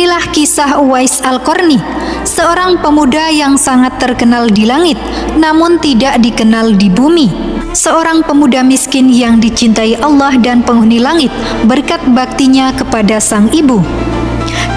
Inilah kisah Uwais Al-Qarni, seorang pemuda yang sangat terkenal di langit, namun tidak dikenal di bumi. Seorang pemuda miskin yang dicintai Allah dan penghuni langit berkat baktinya kepada sang ibu.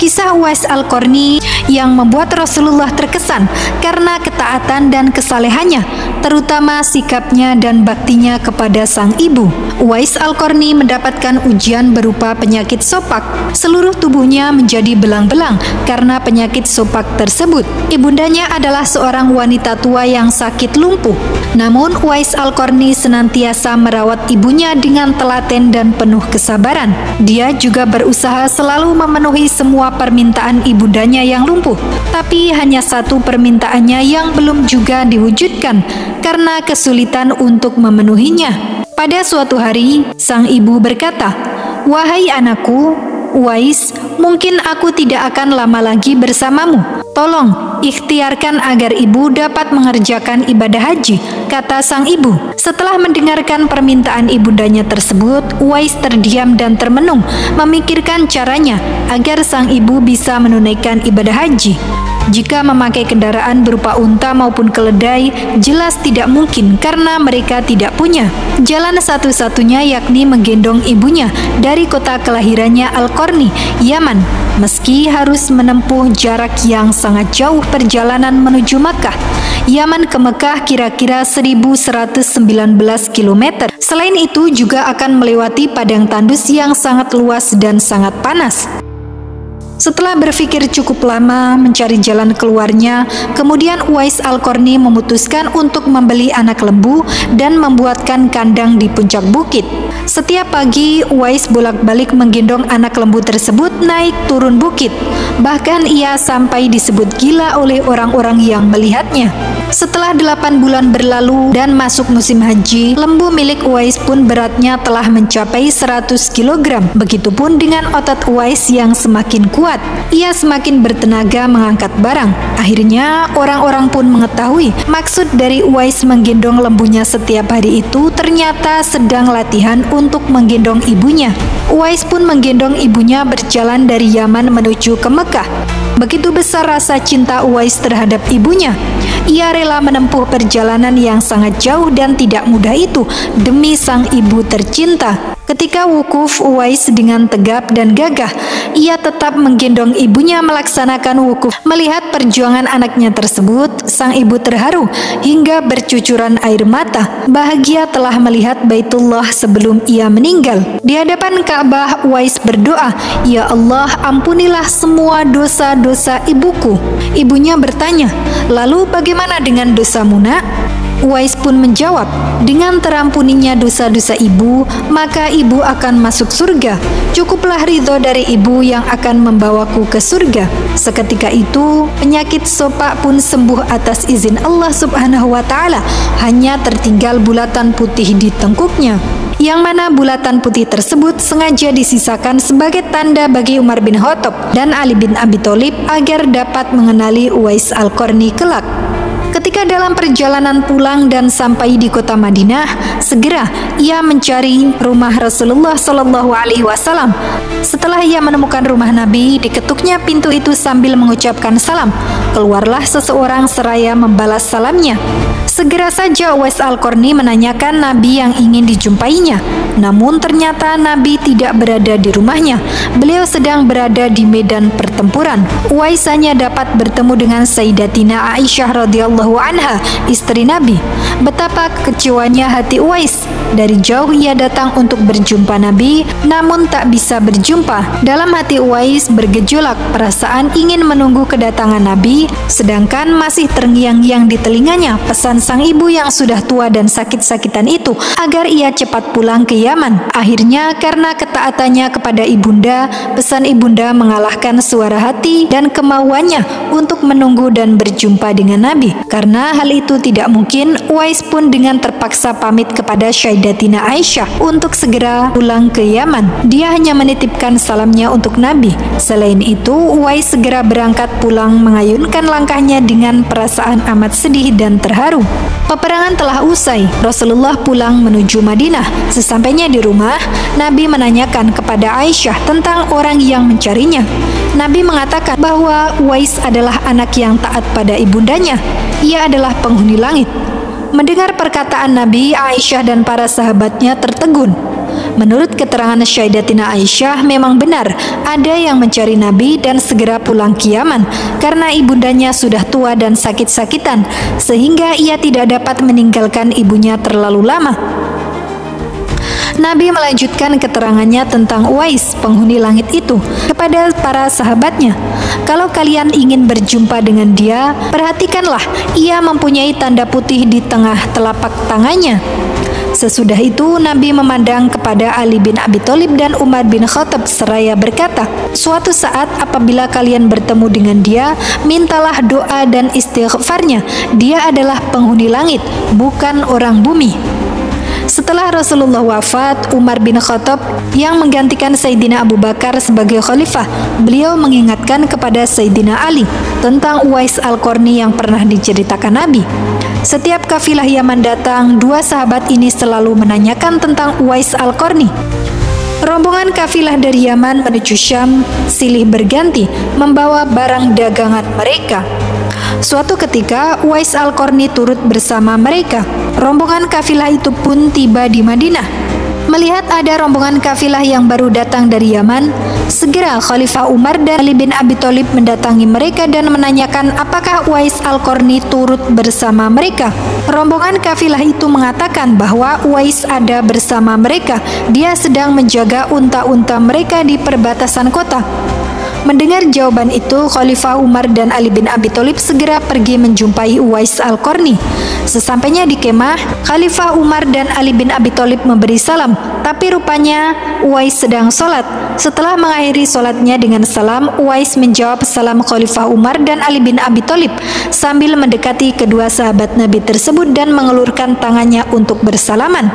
Kisah Uwais Al-Qarni yang membuat Rasulullah terkesan karena ketaatan dan kesalehannya, terutama sikapnya dan baktinya kepada sang ibu. Uwais Al-Qarni mendapatkan ujian berupa penyakit sopak. Seluruh tubuhnya menjadi belang-belang karena penyakit sopak tersebut. Ibundanya adalah seorang wanita tua yang sakit lumpuh. Namun Uwais Al-Qarni senantiasa merawat ibunya dengan telaten dan penuh kesabaran. Dia juga berusaha selalu memenuhi semua permintaan ibundanya yang lumpuh, tapi hanya satu permintaannya yang belum juga diwujudkan karena kesulitan untuk memenuhinya. Pada suatu hari, sang ibu berkata, "Wahai anakku, Uwais, mungkin aku tidak akan lama lagi bersamamu. Tolong, ikhtiarkan agar ibu dapat mengerjakan ibadah haji," kata sang ibu. Setelah mendengarkan permintaan ibundanya tersebut, Uwais terdiam dan termenung, memikirkan caranya agar sang ibu bisa menunaikan ibadah haji. Jika memakai kendaraan berupa unta maupun keledai, jelas tidak mungkin karena mereka tidak punya. Jalan satu-satunya yakni menggendong ibunya dari kota kelahirannya Al-Qarni, Yaman. Meski harus menempuh jarak yang sangat jauh perjalanan menuju Makkah, Yaman ke Mekah kira-kira 1119 km. Selain itu juga akan melewati padang tandus yang sangat luas dan sangat panas. Setelah berpikir cukup lama mencari jalan keluarnya, kemudian Uwais Al-Qarni memutuskan untuk membeli anak lembu dan membuatkan kandang di puncak bukit. Setiap pagi, Uwais bolak-balik menggendong anak lembu tersebut naik turun bukit. Bahkan ia sampai disebut gila oleh orang-orang yang melihatnya. Setelah 8 bulan berlalu dan masuk musim haji, lembu milik Uwais pun beratnya telah mencapai 100 kg. Begitupun dengan otot Uwais yang semakin kuat. Ia semakin bertenaga mengangkat barang. Akhirnya orang-orang pun mengetahui maksud dari Uwais menggendong lembunya setiap hari itu ternyata sedang latihan untuk menggendong ibunya. Uwais pun menggendong ibunya berjalan dari Yaman menuju ke Mekah. Begitu besar rasa cinta Uwais terhadap ibunya. Ia rela menempuh perjalanan yang sangat jauh dan tidak mudah itu demi sang ibu tercinta. Ketika wukuf Uwais dengan tegap dan gagah, ia tetap menggendong ibunya melaksanakan wukuf. Melihat perjuangan anaknya tersebut, sang ibu terharu hingga bercucuran air mata. Bahagia telah melihat Baitullah sebelum ia meninggal. Di hadapan Ka'bah, Uwais berdoa, "Ya Allah, ampunilah semua dosa-dosa ibuku." Ibunya bertanya, "Lalu bagaimana dengan dosamu, Nak?" Uwais pun menjawab, "Dengan terampuninya dosa-dosa ibu, maka ibu akan masuk surga. Cukuplah ridho dari ibu yang akan membawaku ke surga." Seketika itu, penyakit sopak pun sembuh atas izin Allah Subhanahu wa Ta'ala. Hanya tertinggal bulatan putih di tengkuknya, yang mana bulatan putih tersebut sengaja disisakan sebagai tanda bagi Umar bin Khattab dan Ali bin Abi Thalib agar dapat mengenali Uwais Al-Qarni kelak. Ketika dalam perjalanan pulang dan sampai di kota Madinah, segera ia mencari rumah Rasulullah Shallallahu Alaihi Wasallam. Setelah ia menemukan rumah Nabi, diketuknya pintu itu sambil mengucapkan salam. Keluarlah seseorang seraya membalas salamnya. Segera saja Uwais Al-Qarni menanyakan Nabi yang ingin dijumpainya. Namun ternyata Nabi tidak berada di rumahnya. Beliau sedang berada di medan pertempuran. Uwais hanya dapat bertemu dengan Sayyidatina Aisyah radhiyallahu anha, istri Nabi. Betapa kekecewanya hati Uwais. Dari jauh ia datang untuk berjumpa Nabi, namun tak bisa berjumpa. Dalam hati Uwais bergejolak perasaan ingin menunggu kedatangan Nabi, sedangkan masih terngiang-ngiang di telinganya pesan sang ibu yang sudah tua dan sakit-sakitan itu agar ia cepat pulang ke Yaman. Akhirnya karena ketaatannya kepada ibunda, pesan ibunda mengalahkan suara hati dan kemauannya untuk menunggu dan berjumpa dengan Nabi. Karena hal itu tidak mungkin, Uwais pun dengan terpaksa pamit kepada Sayyidatina Aisyah untuk segera pulang ke Yaman. Dia hanya menitipkan salamnya untuk Nabi. Selain itu, Uwais segera berangkat pulang mengayunkan langkahnya dengan perasaan amat sedih dan terharu. Peperangan telah usai, Rasulullah pulang menuju Madinah. Sesampainya di rumah, Nabi menanyakan kepada Aisyah tentang orang yang mencarinya. Nabi mengatakan bahwa Uwais adalah anak yang taat pada ibundanya. Ia adalah penghuni langit. Mendengar perkataan Nabi, Aisyah dan para sahabatnya tertegun. Menurut keterangan Sayyidatina Aisyah, memang benar ada yang mencari Nabi dan segera pulang ke Yaman karena ibundanya sudah tua dan sakit-sakitan, sehingga ia tidak dapat meninggalkan ibunya terlalu lama. Nabi melanjutkan keterangannya tentang Uwais, penghuni langit itu, kepada para sahabatnya. Kalau kalian ingin berjumpa dengan dia, perhatikanlah, ia mempunyai tanda putih di tengah telapak tangannya. Sesudah itu, Nabi memandang kepada Ali bin Abi Thalib dan Umar bin Khattab seraya berkata, suatu saat apabila kalian bertemu dengan dia, mintalah doa dan istighfarnya. Dia adalah penghuni langit, bukan orang bumi. Setelah Rasulullah wafat, Umar bin Khattab yang menggantikan Sayyidina Abu Bakar sebagai khalifah, beliau mengingatkan kepada Sayyidina Ali tentang Uwais Al-Qarni yang pernah diceritakan Nabi. Setiap kafilah Yaman datang, dua sahabat ini selalu menanyakan tentang Uwais Al-Qarni. Rombongan kafilah dari Yaman menuju Syam silih berganti membawa barang dagangan mereka. Suatu ketika, Uwais Al-Qarni turut bersama mereka. Rombongan kafilah itu pun tiba di Madinah. Melihat ada rombongan kafilah yang baru datang dari Yaman, segera Khalifah Umar dan Ali bin Abi Thalib mendatangi mereka dan menanyakan apakah Uwais Al-Qarni turut bersama mereka. Rombongan kafilah itu mengatakan bahwa Uwais ada bersama mereka. Dia sedang menjaga unta-unta mereka di perbatasan kota. Mendengar jawaban itu, Khalifah Umar dan Ali bin Abi Thalib segera pergi menjumpai Uwais Al-Qarni. Sesampainya di kemah, Khalifah Umar dan Ali bin Abi Thalib memberi salam, tapi rupanya Uwais sedang sholat. Setelah mengakhiri sholatnya dengan salam, Uwais menjawab salam Khalifah Umar dan Ali bin Abi Thalib sambil mendekati kedua sahabat Nabi tersebut dan mengelurkan tangannya untuk bersalaman.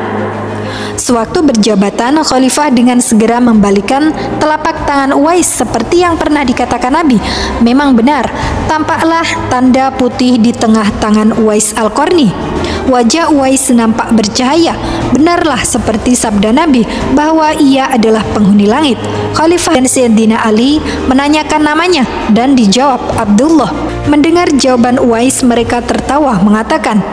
Sewaktu berjabatan, Khalifah dengan segera membalikkan telapak tangan Uwais seperti yang pernah dikatakan Nabi. Memang benar, tampaklah tanda putih di tengah tangan Uwais Al-Qarni. Wajah Uwais nampak bercahaya. Benarlah seperti sabda Nabi bahwa ia adalah penghuni langit. Khalifah dan Sayyidina Ali menanyakan namanya dan dijawab Abdullah. Mendengar jawaban Uwais, mereka tertawa mengatakan,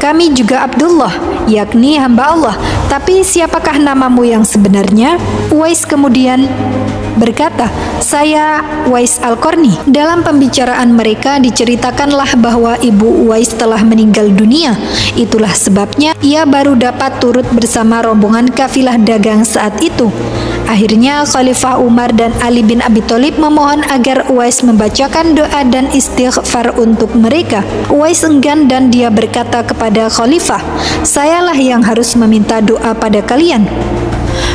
kami juga Abdullah, yakni hamba Allah. Tapi siapakah namamu yang sebenarnya? Uwais kemudian berkata, saya Uwais Al-Qarni. Dalam pembicaraan mereka diceritakanlah bahwa ibu Uwais telah meninggal dunia. Itulah sebabnya ia baru dapat turut bersama rombongan kafilah dagang saat itu. Akhirnya Khalifah Umar dan Ali bin Abi Thalib memohon agar Uwais membacakan doa dan istighfar untuk mereka. Uwais enggan dan dia berkata kepada Khalifah, sayalah yang harus meminta doa pada kalian.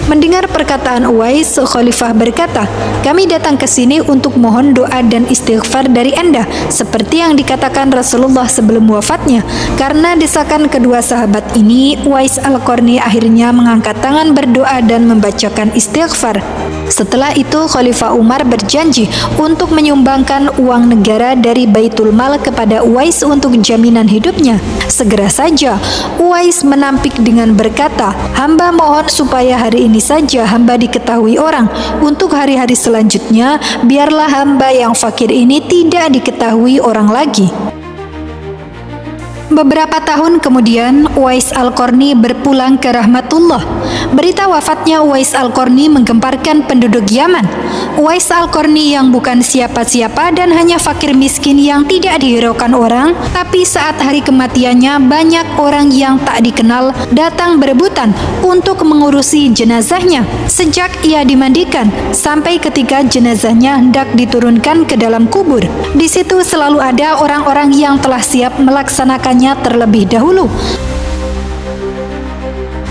Mendengar perkataan Uwais, Khalifah berkata, kami datang ke sini untuk mohon doa dan istighfar dari Anda, seperti yang dikatakan Rasulullah sebelum wafatnya. Karena desakan kedua sahabat ini, Uwais Al-Qarni akhirnya mengangkat tangan berdoa dan membacakan istighfar. Setelah itu, Khalifah Umar berjanji untuk menyumbangkan uang negara dari Baitul Mal kepada Uwais untuk jaminan hidupnya. Segera saja, Uwais menampik dengan berkata, hamba mohon supaya hari ini saja hamba diketahui orang. Untuk hari-hari selanjutnya, biarlah hamba yang fakir ini tidak diketahui orang lagi. Beberapa tahun kemudian, Uwais Al-Qarni berpulang ke rahmatullah. Berita wafatnya Uwais Al-Qarni menggemparkan penduduk Yaman. Uwais Al-Qarni yang bukan siapa-siapa dan hanya fakir miskin yang tidak dihiraukan orang, tapi saat hari kematiannya banyak orang yang tak dikenal datang berebutan untuk mengurusi jenazahnya. Sejak ia dimandikan sampai ketika jenazahnya hendak diturunkan ke dalam kubur, di situ selalu ada orang-orang yang telah siap melaksanakan terlebih dahulu.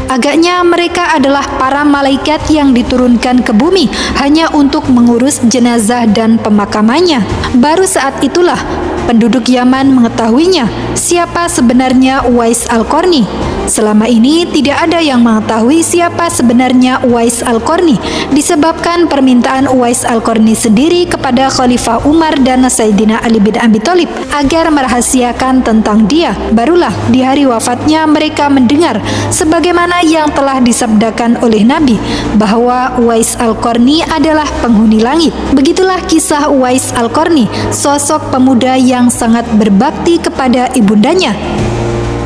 Agaknya mereka adalah para malaikat yang diturunkan ke bumi hanya untuk mengurus jenazah dan pemakamannya. Baru saat itulah penduduk Yaman mengetahuinya siapa sebenarnya Uwais Al-Qarni. Selama ini tidak ada yang mengetahui siapa sebenarnya Uwais Al-Qarni disebabkan permintaan Uwais Al-Qarni sendiri kepada Khalifah Umar dan Sayyidina Ali bin Abi Thalib agar merahasiakan tentang dia. Barulah di hari wafatnya mereka mendengar sebagaimana yang telah disabdakan oleh Nabi bahwa Uwais Al-Qarni adalah penghuni langit. Begitulah kisah Uwais Al-Qarni, sosok pemuda yang sangat berbakti kepada ibundanya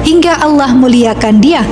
hingga Allah muliakan dia